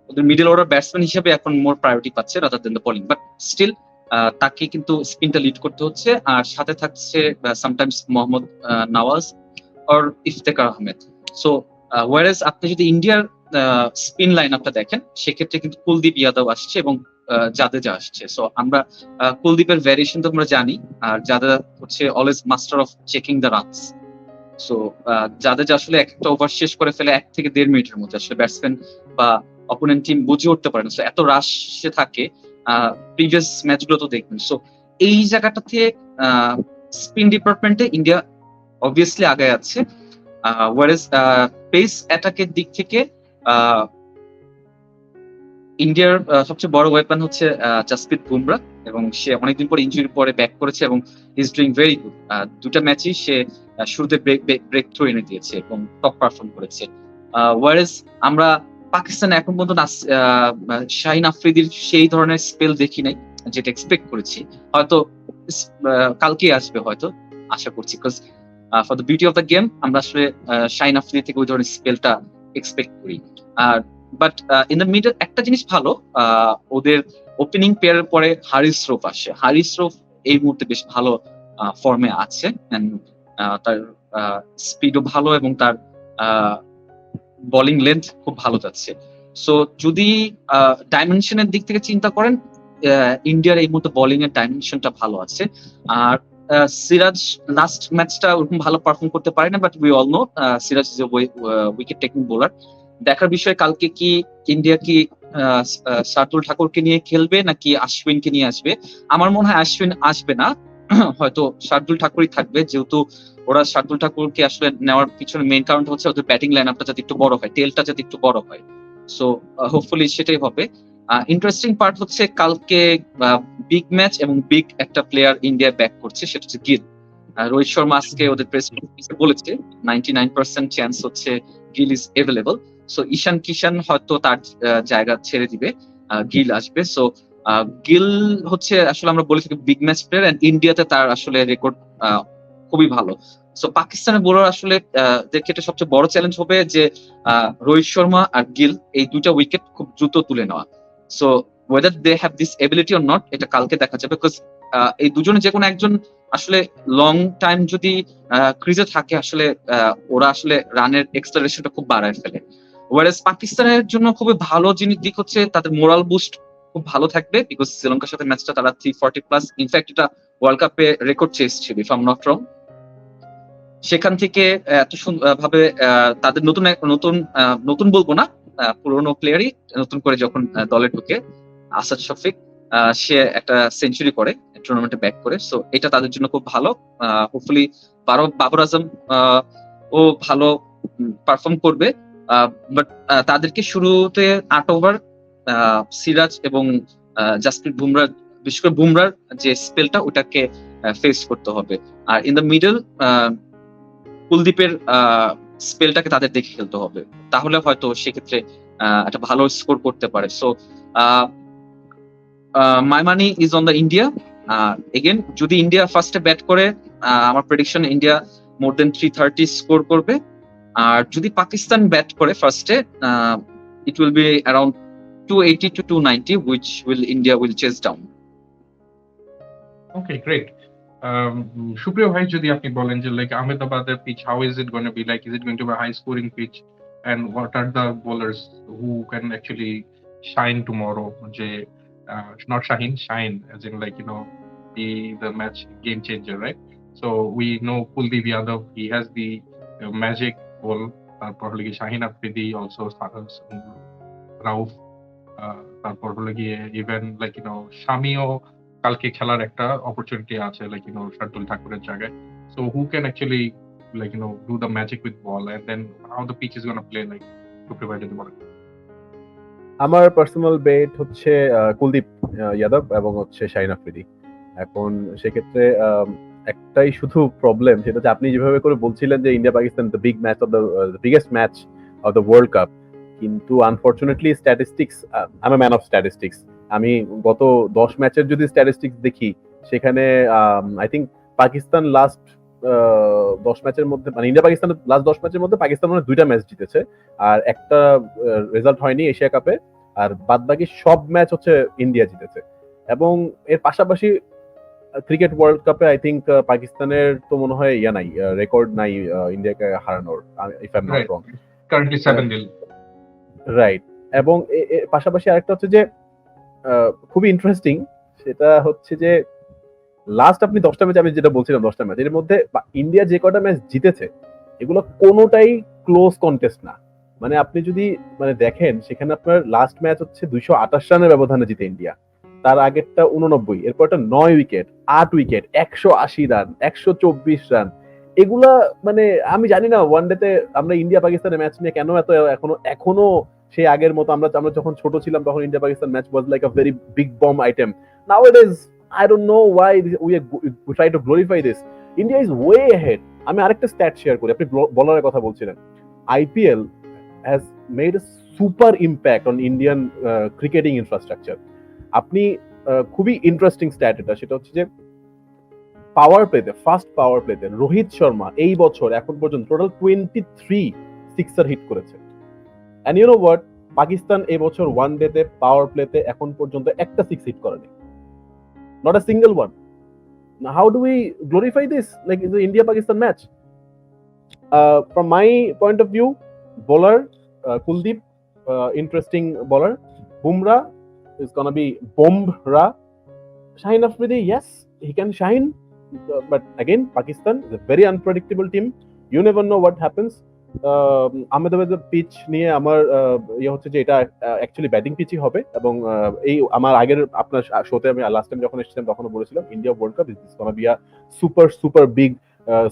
ওদের মিডল অর্ডার ব্যাটসম্যান হিসেবে এখন মোর প্রায়োরিটি পাচ্ছে rather than the bowling, but still তাকে কিন্তু স্পিনটা লিড করতে হচ্ছে। আর সাথে থাকছে সামটাইমস মোহাম্মদ নওয়াজ আর ইফতেখার আহমেদ। সো ওয়ারেজ আপনি যদি ইন্ডিয়ার স্পিন লাইন আপটা দেখেন, সেক্ষেত্রে কিন্তু কুলদীপ যাদব আসছে এবং জাদেজা আসছে। সো আমরা কুলদীপের ভ্যারিয়েশন তো আমরা জানি, আর জাদেজা হচ্ছে always master of checking the runs. So Jadeja আসলে একটা ওভার শেষ করে ফেলে 1 থেকে 1.5 মিনিটের মধ্যে। আসলে ব্যাটসম্যান বা অপোনেন্ট টিম বুঝে উঠতে পারে না, সো এত রাশে থাকে। প্রিভিয়াস ম্যাচগুলো তো দেখবেন। সো এই জায়গাটাতে স্পিন ডিপার্টমেন্টে ইন্ডিয়া অবভিয়াসলি আগে আছে। ওয়ারেজ পেস অ্যাটাকের দিক থেকে ইন্ডিয়ার সবচেয়ে বড় ওয়েপন হচ্ছে জাসপ্রীত বুমরা, এবং সে অনেকদিন পর ইনজুরির পরে ব্যাক করেছে এবং ইজ ডুইং ভেরি গুড। দুটা ম্যাচই সে শুরুতে ব্রেক থ্রু এনে দিয়েছে এবং টপ পারফর্ম করেছে। ওয়ারেজ আমরা পাকিস্তান এখন পর্যন্ত শাহিন আফ্রিদির সেই ধরনের স্পেল দেখি নাই যেটা এক্সপেক্ট করেছি। হয়তো কালকে আসবে, হয়তো আশা করছি, because for the beauty of the game আমরা আসলে শাহিন আফ্রিদি থেকে ওই ধরনের স্পেলটা এক্সপেক্ট করি। আর বাট ইন দ্য মিডল একটা জিনিস ভালো, ওদের ওপেনিং পেয়ারের পরে হারিস রৌফ আসে। হারিস রৌফ এই মুহূর্তে বেশ ভালো ফর্মে আছে, তার স্পিডও ভালো এবং তার বোলিং লেন্থ খুব ভালো যাচ্ছে। সো যদি ডাইমেনশনের দিক থেকে চিন্তা করেন, ইন্ডিয়ার এই মুহূর্তে বোলিং এর ডাইমেনশনটা ভালো আছে। আর সিরাজ লাস্ট ম্যাচটা ওরকম ভালো পারফর্ম করতে পারে না, but we all know Siraj is a wicket taking bowler. দেখার বিষয় কালকে কি ইন্ডিয়া কি শার্দুল ঠাকুরকে নিয়ে খেলবে নাকি আশ্বিনকে নিয়ে আসবে। আমার মনে হয় আশ্বিন আসবে না, হয়তো শার্দুল ঠাকুরই থাকবে, যেহেতু ওরা শার্দুল ঠাকুরকে আসলে নেওয়ার পিছনে মেইন কারণটা হচ্ছে ওদের ব্যাটিং লাইন আপটা যাতে একটু বড় হয়, টেলটা যাতে একটু বড় হয়। সো হোপফুলি সেটাই হবে। ইন্টারেস্টিং পার্ট হচ্ছে কালকে বিগ ম্যাচ এবং বিগ একটা প্লেয়ার ইন্ডিয়া ব্যাক করছে, সেটা হচ্ছে গিল। রোহিত শর্মা আজকে ওদের প্রেস কনফারেন্সে বলেছে 99% চান্স হচ্ছে গিল ইজ অ্যাভেলেবল। সো ঈশান কিষান হয়তো তার জায়গা ছেড়ে দিবে, গিল আসবে। সো গিল হচ্ছে আসলে আমরা বলে থাকি বিগ ম্যাচ প্লেয়ার, এন্ড ইন্ডিয়াতে তার আসলে রেকর্ড খুবই ভালো। সো পাকিস্তানের বোলার আসলে এদের ক্ষেত্রে সবচেয়ে বড় চ্যালেঞ্জ হবে যে রোহিত শর্মা আর গিল এই দুইটা উইকেট খুব দ্রুত তুলে নেওয়া। So whether they have this ability or not এটা কালকে দেখা যাবে, বিকজ এই দুজনে যে কোনো একজন আসলে লং টাইম যদি ক্রিজে থাকে আসলে ওরা আসলে রানের এক্সেলারেশনটা খুব বাড়ায় ফেলে। ওয়ারেস পাকিস্তানের জন্য খুবই ভালো জিনিস দিক হচ্ছে তাদের মোরাল বুস্ট খুব ভালো থাকবে, বিকজ শ্রীলঙ্কার সাথে ম্যাচটা তারা 340+, ইনফ্যাক্ট এটা ওয়ার্ল্ড কাপে রেকর্ড চেস ছিল if I am not wrong. সেখান থেকে এত ভাবে তাদের নতুন নতুন বলবো না, পুরোনো প্লেয়ারই নতুন করে যখন দলে ঢুকে আসাদ শফিক সে একটা সেঞ্চুরি করে টুর্নামেন্টে ব্যাক করে, সো এটা তাদের জন্য খুব ভালো। হোপফুলি বাবর আজম ও ভালো পারফর্ম করবে, বাট তাদেরকে শুরুতে 8 ওভার সিরাজ এবং জাসপ্রীত বুমরা, বিশেষ করে বুমরার যে স্পেলটা ওটাকে ফেস করতে হবে। আর ইন দ্য মিডল কুলদীপের স্পেলটাকে তাদের দেখে খেলতে হবে, তাহলে হয়তো সেক্ষেত্রে একটা ভালো স্কোর করতে পারে। So my money is on the India. Again যদি ইন্ডিয়া ফার্স্টে ব্যাট করে আমার প্রেডিকশন ইন্ডিয়া মোর দেন 330 স্কোর করবে, আর যদি পাকিস্তান ব্যাট করে ফার্স্টে it will be around 280 to 290 which will India will chase down. Okay, great. Shuprio bhai, যদি আপনি বলেন যে like Ahmedabad's pitch, how is it going to be like? Is it going to be a high scoring pitch? And what are the bowlers who can actually shine tomorrow? Not shine, as in like, be the match game changer, right? So we know Kuldeep Yadav, he has the magic ball. তারপর হলো গিয়ে শাহিন আফ্রিদি, also রাউফ, তারপর হলো গিয়ে ইভেন লাইক শামিও কালকে খেলার একটা অপরচুনিটি আছে লাইক শার্দুল ঠাকুরের জায়গায়। So who can actually like do the magic with ball, and then how the pitch is gonna play like to provide যদি বলেন। আমার পার্সোনাল বেট হচ্ছে কুলদীপ যাদব এবং হচ্ছে শাহিন আফ্রিদি। এখন সেক্ষেত্রে একটাই শুধু প্রবলেম, সেটা হচ্ছে আপনি যেভাবে করে বলছিলেন যে India Pakistan the big match of the biggest match of the world cup, কিন্তু unfortunately statistics, I am a man of statistics. আমি গত 10 ম্যাচের যদি স্ট্যাটিস্টিক্স দেখি সেখানে আই থিঙ্ক পাকিস্তান লাস্ট 10 ম্যাচের মধ্যে, মানে ইন্ডিয়া পাকিস্তান লাস্ট 10 ম্যাচের মধ্যে পাকিস্তান মানে 2টা ম্যাচ জিতেছে আর একটা রেজাল্ট হয়নি এশিয়া কাপে, আর বাদ বাকি সব ম্যাচ হচ্ছে ইন্ডিয়া জিতেছে। এবং এর পাশাপাশি ক্রিকেট ওয়ার্ল্ড কাপে আই থিঙ্ক পাকিস্তানের তো মনে হয় নাই, রেকর্ড নাই ইন্ডিয়াকে হারানোর, if I am not wrong, currently 7-0, right. এবং পাশাপাশি আরেকটা হচ্ছে যে খুবই ইন্টারেস্টিং, সেটা হচ্ছে যে লাস্ট আপনি 10টা ম্যাচ, আমি যেটা বলছিলাম 10টা ম্যাচ এর মধ্যে ইন্ডিয়া যে কটা ম্যাচ জিতেছে এগুলো কোনোটাই ক্লোজ কন্টেস্ট না। মানে আপনি যদি দেখেন সেখানে আপনার লাস্ট ম্যাচ হচ্ছে 228 রানের ব্যবধানে জিতে ইন্ডিয়া, তার আগেরটা 89, এরপরটা 9 উইকেট, 8 উইকেট, 180 রান, 124 রান। এগুলা আমি জানি না ওয়ানডেতে আমরা ইন্ডিয়া পাকিস্তানের ম্যাচ নিয়ে কেন এত এখনো সেই আগের মতো, আমরা যখন ছোট ছিলাম তখন India Pakistan match was like a very big bomb item. Now it is, I don't know why we try to glorify this. India is way ahead. আমি আরেকটা স্ট্যাট শেয়ার করি, আপনি বলারের কথা বলছিলেন। IPL has made a super impact on Indian cricketing infrastructure. আপনি খুবই ইন্টারেস্টিং স্ট্যাট এটা, সেটা হচ্ছে যে পাওয়ার প্লেতে, ফার্স্ট পাওয়ার প্লেতে রোহিত শর্মা এই বছর এখন পর্যন্ত টোটাল 23 সিক্সার হিট করেছে। And you know what? Pakistan এই বছর ওয়ান ডেতে পাওয়ার প্লেতে এখন পর্যন্ত একটা 6 হিট করেনি, not a single one. Now how do we glorify this like in the India Pakistan match? From my point of view, bowler Kuldeep, interesting bowler. Bumrah is gonna be Bombra. Shaheen Afridi, yes, he can shine, but again Pakistan is a very unpredictable team. You never know what happens. আহমেদাবাদের পিচ নিয়ে আমার হচ্ছে যে এটা অ্যাকচুয়ালি ব্যাটিং পিচই হবে, এবং এই আমার আগের আপনার শোতে আমি লাস্ট টাইম যখন এসেছিলাম তখন বলেছিলাম India world cup is gonna be a super big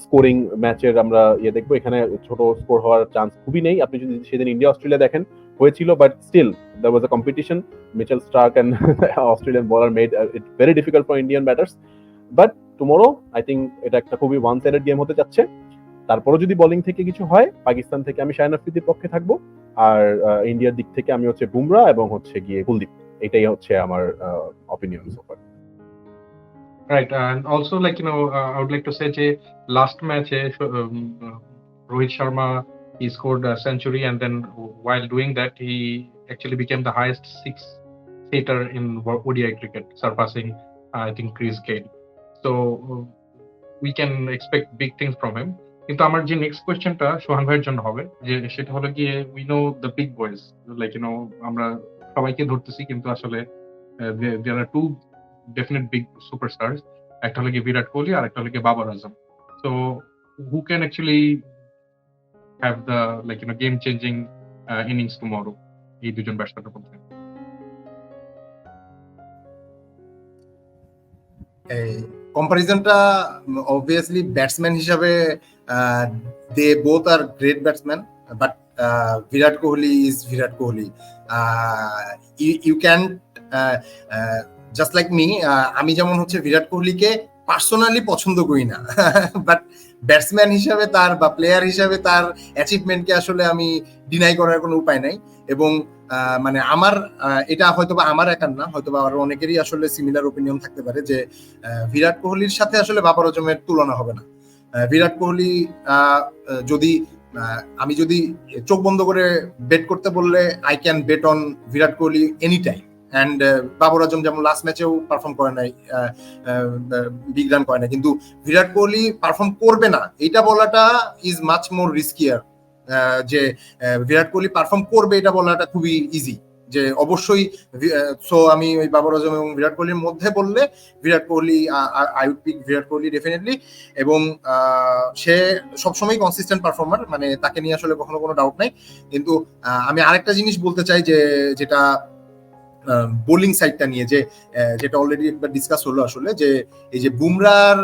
scoring ম্যাচের আমরা দেখবো। এখানে ছোট স্কোর হওয়ার চান্স খুবই নেই। আপনি যদি সেদিন ইন্ডিয়া অস্ট্রেলিয়া দেখেন হয়েছিল, but still there was a competition. Mitchell Starc and Australian bowler made it very difficult for Indian batters, but tomorrow I think এটা একটা খুবই ওয়ান সাইডেড গেম হতে যাচ্ছে। তারপরও যদি বোলিং থেকে কিছু হয়, পাকিস্তান থেকে আমি শাহিন আফ্রিদির পক্ষে থাকবো, আর ইন্ডিয়ার দিক থেকে আমি হচ্ছে বুমরা এবং হচ্ছে গিয়ে কুলদীপ। এটাই হচ্ছে আমার opinion so far. Right, and also I would like to say যে last match Rohit Sharma he scored a century, and then while doing that he actually became the highest six-hitter in ODI cricket, surpassing I think Chris Gayle. So we can expect big things from him. কিন্তু আমার যে নেক্সট কোয়েশ্চেনটা সোহান ভাইয়ের জন্য হবে, যে সেটা হলো গিয়ে we know the big boys, আমরা সবাইকে ধরতেছি, কিন্তু আসলে there are two definite big superstars. একটা হলো গিয়ে বিরাট কোহলি আর একটা হলো গিয়ে Babar Azam. So who can actually have the game changing innings tomorrow এই দুজন ব্যাটসম্যানের মধ্যে? কম্পারিজনটা অবভিয়াসলি ব্যাটসম্যান হিসাবে they both are great batsman, but Virat Kohli is Virat Kohli. You can just like me, আমি যেমন হচ্ছে বিরাট কোহলিকে পার্সোনালি পছন্দ করি না, বাট ব্যাটসম্যান হিসাবে তার বা প্লেয়ার হিসাবে তার অ্যাচিভমেন্টকে আসলে আমি ডিনাই করার কোনো উপায় নাই। এবং মানে আমার এটা হয়তোবা আমার একার না, হয়তোবা আরো অনেকেরই আসলে সিমিলার ওপিনিয়ন থাকতে পারে যে বিরাট কোহলির সাথে আসলে বাবর আজমের তুলনা হবে না। বিরাট কোহলি আমি যদি চোখ বন্ধ করে বেট করতে বললে I can bet on Virat Kohli any time. And Babar Azam যেমন লাস্ট ম্যাচেও পারফর্ম করে নাই, বিগ রান করে না, কিন্তু বিরাট কোহলি পারফর্ম করবে না এটা বলাটা ইজ মাচ মোর রিস্কিয়ার। যে বিরাট কোহলি পারফর্ম করবে এটা বলাটা খুবই ইজি, যে অবশ্যই। সো আমি ওই বাবর আজম এবং বিরাট কোহলির মধ্যে বললে Virat Kohli, I would pick Virat Kohli definitely. এবং সে সবসময় কনসিস্টেন্ট পারফর্মার, মানে তাকে নিয়ে আসলে কখনো কোনো ডাউট নাই। কিন্তু আমি আরেকটা জিনিস বলতে চাই, যেটা বোলিং সাইডটা নিয়ে, যেটা অলরেডি একবার ডিসকাস হলো আসলে, যে এই যে বুমরার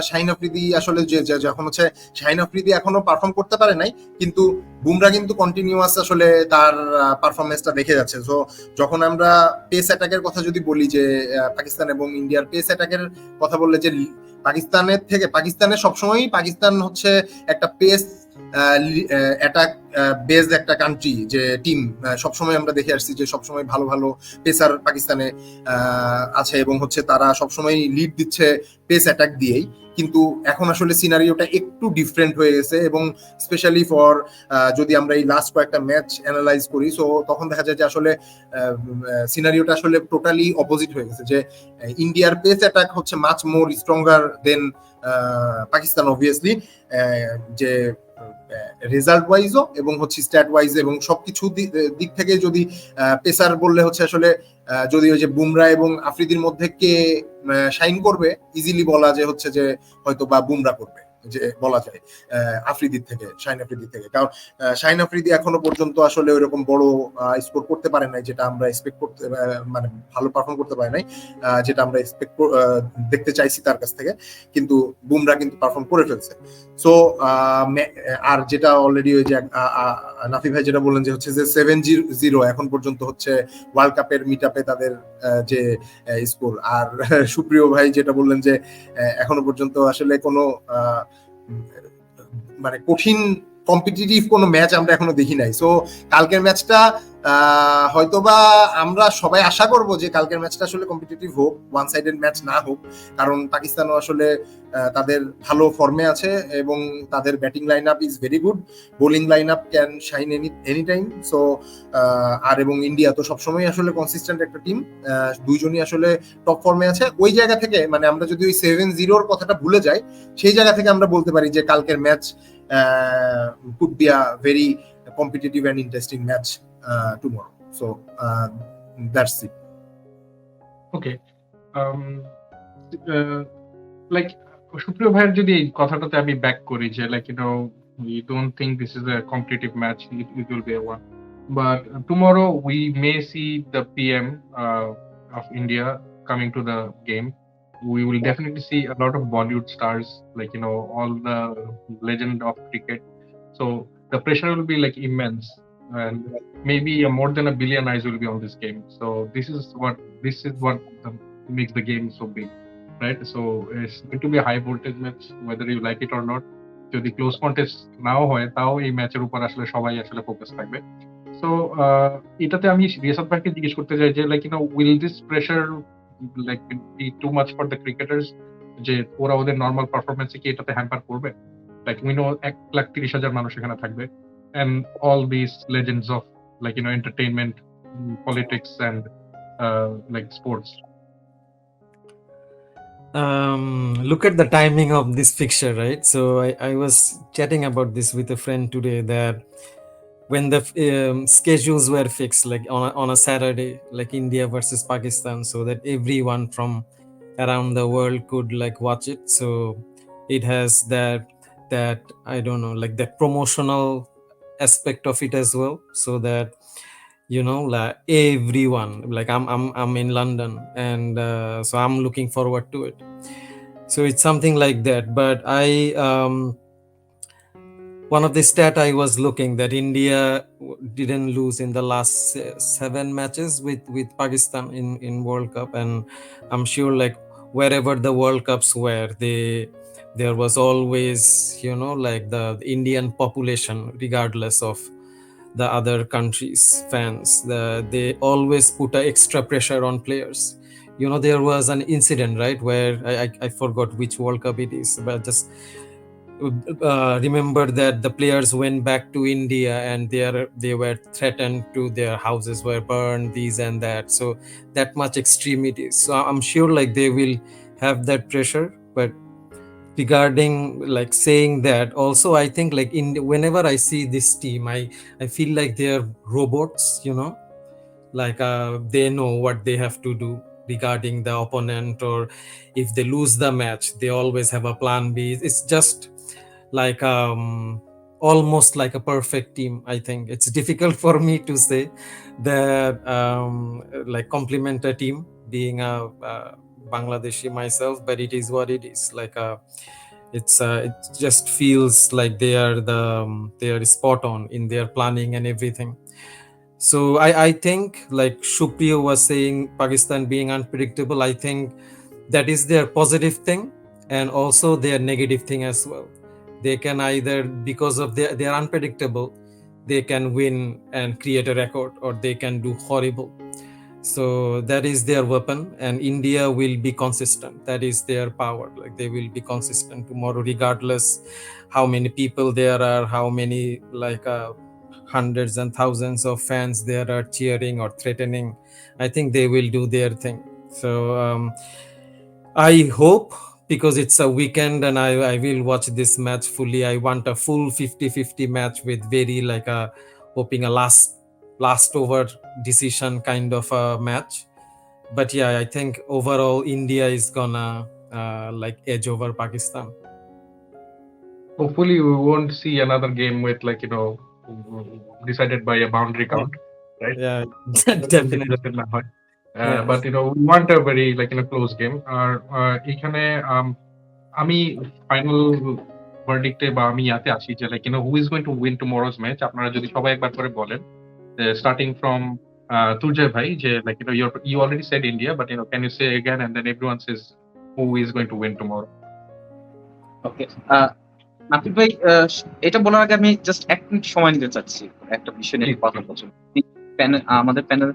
শাহিন আফ্রিদি আসলে যখন হচ্ছে শাহিন আফ্রিদি এখনো পারফর্ম করতে পারে নাই, কিন্তু বুমরা কিন্তু কন্টিনিউয়াস আসলে তার পারফরমেন্সটা দেখে যাচ্ছে। তো যখন আমরা পেস অ্যাটাকের কথা যদি বলি, যে পাকিস্তান এবং ইন্ডিয়ার পেস অ্যাটাকের কথা বললে, যে পাকিস্তানের সবসময়ই পাকিস্তান হচ্ছে একটা পেস অ্যাটাক বেসড একটা কান্ট্রি, যে টিম সবসময় আমরা দেখে আসছি যে সবসময় ভালো ভালো পেসার পাকিস্তানে আছে, এবং হচ্ছে তারা সবসময় লিড দিচ্ছে পেস অ্যাটাক দিয়েই। কিন্তু এখন আসলে সিনারিওটা একটু ডিফারেন্ট হয়ে গেছে, এবং স্পেশালি ফর যদি আমরা এই লাস্ট কয়েকটা ম্যাচ অ্যানালাইজ করি, সো তখন দেখা যায় যে আসলে সিনারিওটা আসলে টোটালি অপোজিট হয়ে গেছে, যে ইন্ডিয়ার পেস অ্যাটাক হচ্ছে much more stronger than Pakistan obviously, যে রেজাল্ট ওয়াইজও এবং হচ্ছে স্ট্যাট ওয়াইজ এবং সবকিছু দিক থেকে। যদি পেসার বললে হচ্ছে আসলে যদি ওই যে বুমরা এবং আফ্রিদির মধ্যে কে শাইন করবে, ইজিলি বলা যে হচ্ছে যে হয়তো বা বুমরা করবে, যে বলা যায় শাহিন আফ্রিদির থেকে। কারণ শাহিন আফ্রিদি এখনো পর্যন্ত আসলে ওইরকম বড় স্কোর করতে পারে নাই, যেটা আমরা এক্সপেক্ট করতে, মানে ভালো পারফর্ম করতে পারে নাই, যেটা আমরা দেখতে চাইছি তার কাছ থেকে। কিন্তু বুমরা কিন্তু পারফর্ম করে ফেলছে। সো আর যেটা অলরেডি ওই যে নাফি ভাই যেটা বললেন, যে হচ্ছে যে 7-0 এখন পর্যন্ত হচ্ছে ওয়ার্ল্ড কাপের মিট আপে তাদের যে স্কোর। আর সুপ্রিয় ভাই যেটা বললেন, যে এখনো পর্যন্ত আসলে কোনো মানে কঠিন কম্পিটিটিভ কোনো ম্যাচ আমরা এখনো দেখি নাই। সো কালকের ম্যাচটা হয়তোবা আমরা সবাই আশা করব যে কালকের ম্যাচটা আসলে কম্পিটিটিভ হোক, ওয়ান সাইডেড ম্যাচ না হোক, কারণ পাকিস্তানও আসলে তাদের ভালো ফর্মে আছে এবং তাদের batting line up is very good, bowling line up can shine any time. So আর এবং ইন্ডিয়া তো সবসময় আসলে কনসিস্টেন্ট একটা টিম, দুইজনই আসলে টপ ফর্মে আছে। ওই জায়গা থেকে মানে আমরা যদি ওই 7-0 কথাটা ভুলে যাই, সেই জায়গা থেকে আমরা বলতে পারি যে কালকের match could be a very competitive and interesting match tomorrow. So that's it. Okay. Like Shuprio ভাইয়ের যদি এই কথাটাতে আমি ব্যাক করি, যে we don't think this is a competitive match, it will be a one. But tomorrow we may see the PM of India coming to the game. We will definitely see a lot of Bollywood stars, all the legend of cricket. So the pressure will be immense, and maybe more than 1 billion eyes will be on this game. So this is what makes the game so big. right? So it's going to be a high voltage match, whether you like it or not. যদি ক্লোজ কন্টেস্ট নাও হয় তাও এই ম্যাচের উপর আসলে সবাই আসলে ফোকাস থাকবে। সো এটাতে আমি রিয়াসাত ভাইকে জিজ্ঞেস করতে চাই যে like will this pressure like be too much for the cricketers, যে ওরা ওদের নর্মাল পারফরমেন্সে কি এটাতে হ্যাম্পার করবে? লাইক উই নো 1,30,000 মানুষ এখানে থাকবে, and all these legends of like entertainment, politics and like sports. Look at the timing of this fixture, right? So I was chatting about this with a friend today, that when the schedules were fixed, like on a Saturday, like India versus Pakistan, so that everyone from around the world could like watch it. So it has that I don't know, like that promotional aspect of it as well, so that like everyone, like I'm in London, and so I'm looking forward to it. So it's something like that. But one of the stat I was looking, that India didn't lose in the last 7 matches with Pakistan in World Cup, and I'm sure like wherever the World Cups were, there was always like the Indian population, regardless of the other countries' fans, they always put a extra pressure on players. There was an incident, right, where I forgot which World Cup it is, but just remember that the players went back to India and they were threatened to, their houses were burned, these and that. So that much extremities. So I'm sure like they will have that pressure. But regarding like saying that, also I think like whenever I see this team, I feel like they're robots, like they know what they have to do regarding the opponent, or if they lose the match, they always have a plan B. It's just like almost like a perfect team. I think it's difficult for me to say that like compliment a team, being a Bangladeshi myself, but it is what it is. Like it just feels like they are spot on in their planning and everything. So I think like Shuprio was saying, Pakistan being unpredictable, I think that is their positive thing and also their negative thing as well. They can either, because of they are unpredictable, they can win and create a record, or they can do horrible. So that is their weapon, and India will be consistent. That is their power. Like they will be consistent tomorrow, regardless how many people there are, how many like hundreds and thousands of fans there are cheering or threatening. I think they will do their thing. So I hope, because it's a weekend and I will watch this match fully. I want a full 50-50 match with very like hoping a last over decision kind of a match. But yeah, I think overall India is gonna like edge over Pakistan. Hopefully we won't see another game with like decided by a boundary count, right? Yeah, definitely. Yes. But we want a very like close game. আর এখানে আমি ফাইনাল ভার্ডিক্টে বা আমি ইয়াতে আসি যে like who is going to win tomorrow's match, আপনারা যদি সবাই একবার করে বলেন, স্টার্টিং ফ্রম Turjoy ভাই, যে like you already said India, but can you say again and then everyone says who is going to win tomorrow? ওকে, নাফি ভাই, এটা বলার আগে আমি জাস্ট 1 মিনিট সময় নিতে চাচ্ছি একটা বিষয় নিয়ে কথা বলতে। আমাদের প্যানেল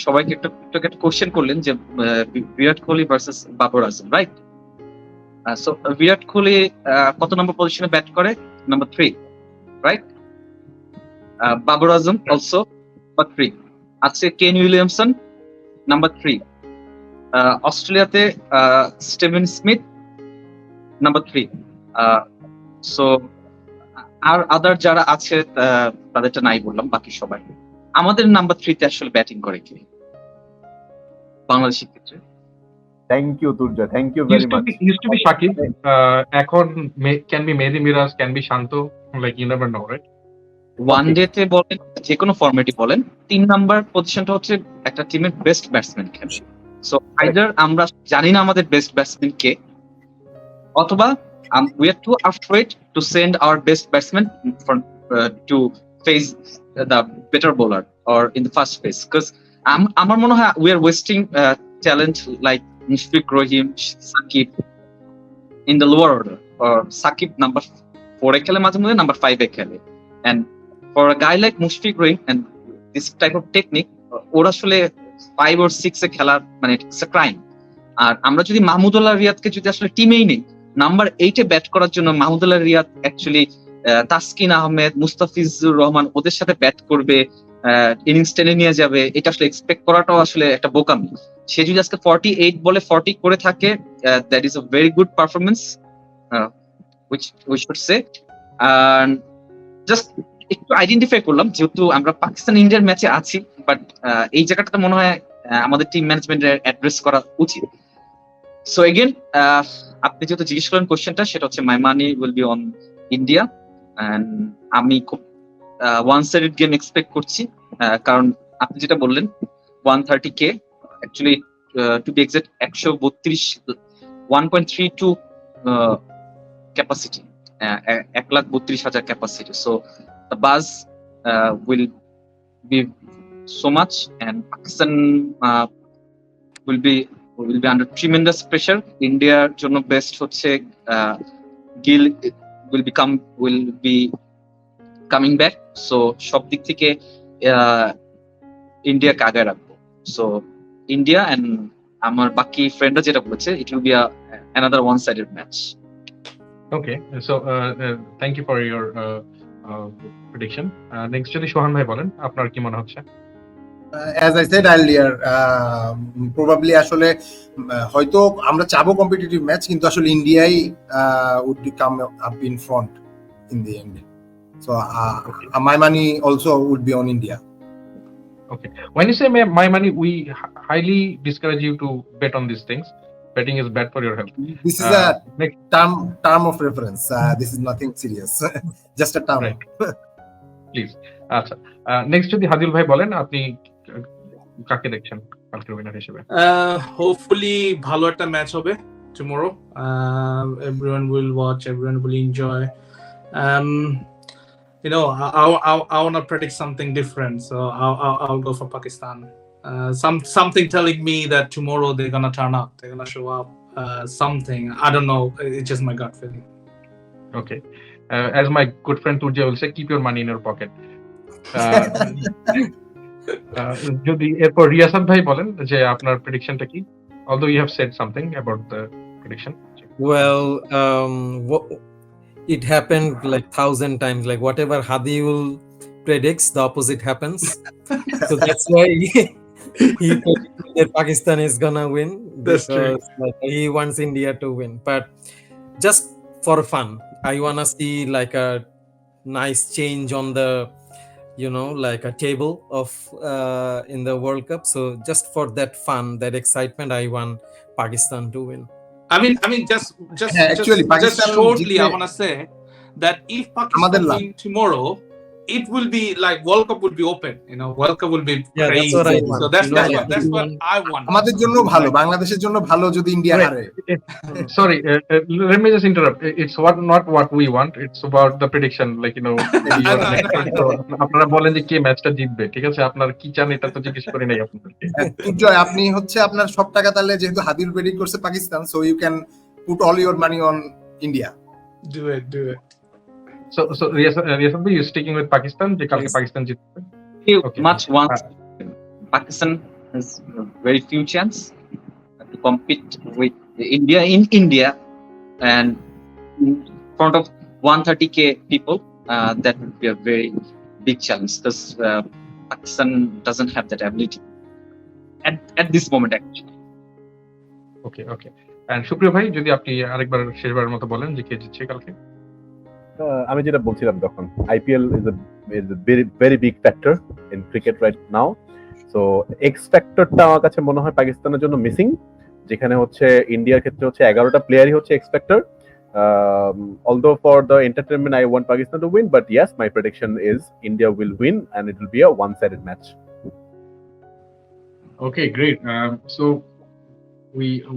সবাইকে একটা কোশ্চেন করলেন যে Virat Kohli versus Babar Azam, right? So Virat Kohli কত নম্বর পজিশনে ব্যাট করে? Number 3, right? Babar Azam also number 3। আজকে কেন উইলিয়ামসন নাম্বার 3। অস্ট্রেলিয়াতে স্টিভেন স্মিথ নাম্বার 3। সো আর আদার যারা আছে তাদেরটা নাই বললাম, বাকি সবাই। আমাদের নাম্বার 3 তে আসলে ব্যাটিং করে কে বাংলাদেশের ক্ষেত্রে? Thank you Turjoy, thank you very much. Used to be Shakib, এখন can be Mehdi Miraz, can be Shanto, like you never know, right? One day তে বলেন, যে কোনো ফরম্যাটই বলেন, 3 নাম্বার পজিশনটা হচ্ছে একটা টিমের বেস্ট ব্যাটসম্যান খেলে। সো আইদার আমরা জানি না আমাদের বেস্ট ব্যাটসম্যান কে, অথবা we are too afraid to send our best batsman to face the better bowler or in the first phase, because আমার মনে হয় we are wasting talent like Mushfiq, Rahim, Sakib in the lower order, or Sakib number 4 এ খেলে মাঝে মধ্যে, number 5 এ খেলে, and for a guy like Mushfiq Rahim and this type of technique, ওরা আসলে 5 or 6 এ খেলার মানে it's a crime. আর আমরা যদি মাহমুদুল্লাহ রিয়াদকে যদি আসলে টিমেই নেই, নাম্বার 8 এ ব্যাট করার জন্য মাহমুদুল্লাহ রিয়াদ অ্যাকচুয়ালি তাসকিন আহমেদ, মুস্তাফিজুর রহমান ওদের সাথে ব্যাট করবে, ইনিংস টেনে নিয়ে যাবে, এটা আসলে এক্সপেক্ট করাটাও আসলে একটা বোকামি। সে যদি আজকে 48 বলে 40 করে থাকে, that is a very good performance, which we should say. And just একটু আইডেন্টিফাই করলাম, যেহেতু আমরা পাকিস্তান ইন্ডিয়ার ম্যাচে আছি, বাট এই জায়গাটা মনে হয় আমাদের টিম ম্যানেজমেন্টের অ্যাড্রেস করা উচিত। সো এগেন, আপনি যেহেতু জিজ্ঞেস করলেন কোশ্চেনটা, সেটা হচ্ছে my money will be on India, and আমি খুব ওয়ান সাইডেড গেম এক্সপেক্ট করছি, কারণ আপনি যেটা বললেন 130K, actually to be exact 132 capacity, 1,32,000 capacity. So the buzz will be so much, and Pakistan will be under tremendous pressure. India jonno best hocche Gill will be coming back, so shob dik theke India ke aage rakhbo. So India and amar baki friend ra jeta boleche, it will be another one sided match. Okay, so thank you for your prediction. Next যদি সোহান ভাই বলেন, আপনার কি মনে হচ্ছে? As I said earlier, probably আসলে হয়তো আমরা চাবো কম্পিটিটিভ ম্যাচ, কিন্তু আসলে ইন্ডিয়াই would come up in front in the end. So my money also would be on India. Okay, when you say my money, we highly discourage you to bet on these things. Betting is bad for your health. This is a term of reference. This is nothing serious. Just a term. Right. Please. আচ্ছা, নেক্সট যদি হাদিউল ভাই বলেন, আপনি কাকে দেখছেন কালকের উইনার হিসেবে? Hopefully ভালো একটা ম্যাচ হবে tomorrow. Everyone will watch, everyone will enjoy. You know, I want to predict something different, so I'll go for Pakistan. Something telling me that tomorrow they're gonna turn up, they're gonna show up. Something, I don't know, it's just my gut feeling. Okay, as my good friend Turjoy will say, keep your money in your pocket. যদি এরপর রিয়াসাত ভাই বলেন যে আপনার প্রেডিকশনটা কি, although you have said something about the prediction. Well, it happened like 1,000 times, like whatever Hadiul predicts, the opposite happens. So that's why he predicted that Pakistan is gonna win, That's because he wants India to win. But just for fun, I wanna see like a nice change on the, you know, like a table of in the World Cup. So just for that fun, that excitement, I want Pakistan to win. I mean, just Actually, Pakistan shortly, I জিতলে- want to say that if আমাদের Pakistan love. win tomorrow, it will be like World Cup will be open. You know, World Cup will be Yeah, that's crazy. what I want. So that's Yeah, what I want. আমাদের জন্য ভালো, বাংলাদেশের জন্য ভালো যদি ইন্ডিয়া Right. হারে। Sorry, let me just interrupt. It's not what we want. It's about the prediction. Like, you know, maybe you are an expert. So, আপনারা বলেন যে কে ম্যাচটা জিতবে, ঠিক আছে? আপনার কি চান এটা তো জিজ্ঞেস করি নাই আপনাদেরকে। Turjoy, আপনি হচ্ছে আপনার সব টাকা তাহলে যেহেতু হাদিল প্রেডিক্ট করছে Pakistan, so you can put all your money on India. Do it. So Reasat bhai, you sticking with Pakistan যে কালকে Yes. পাকিস্তান জিতবে? Okay. Much once Pakistan has very few chance to compete with India in India, and in front of 130K people, that would be a very big challenge, because Pakistan doesn't have that ability at this moment actually. Okay. And Shuprio ভাই, যদি আপনি আরেকবার শেষবারের মতো বলেন যে কে জিতছে কালকে? আমি যেটা বলছিলাম তখন, IPL is a very very big factor in cricket right now. So X factorটা আমার কাছে মনে হয় পাকিস্তানের জন্য মিসিং, যেখানে হচ্ছে ইন্ডিয়ার ক্ষেত্রে হচ্ছে 11টা প্লেয়ারই হচ্ছে X factor. Although for the entertainment I want Pakistan to win, but yes, my prediction is India will win and it will be a one-sided match. Okay, great. So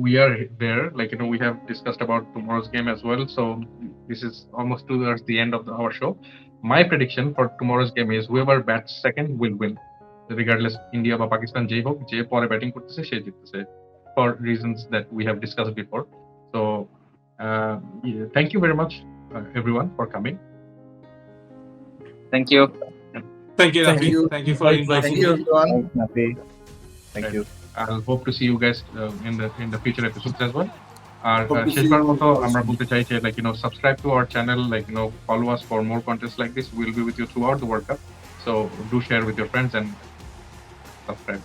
we are there. Like, you know, we have discussed about tomorrow's game as well. So this is almost towards the end of our show. My prediction for tomorrow's game is whoever bats second will win, regardless India বা পাকিস্তান যেই হোক, যে পরে ব্যাটিং করতেছে সে জিততেছে। for reasons that we have discussed before. So thank you very much, everyone, for coming. Thank you. Thank you, Thank Nafi. you. Thank you for inviting Thank me. you, everyone. Thanks, Nafi. Thank you. I'll hope to see you guys in the future episodes as well. R Hope to see শেষবার you মতো আমরা also. বলতে চাই যে subscribe to our channel, follow us for more contents like this. We'll be with you throughout the World Cup, so do share with your friends and subscribe.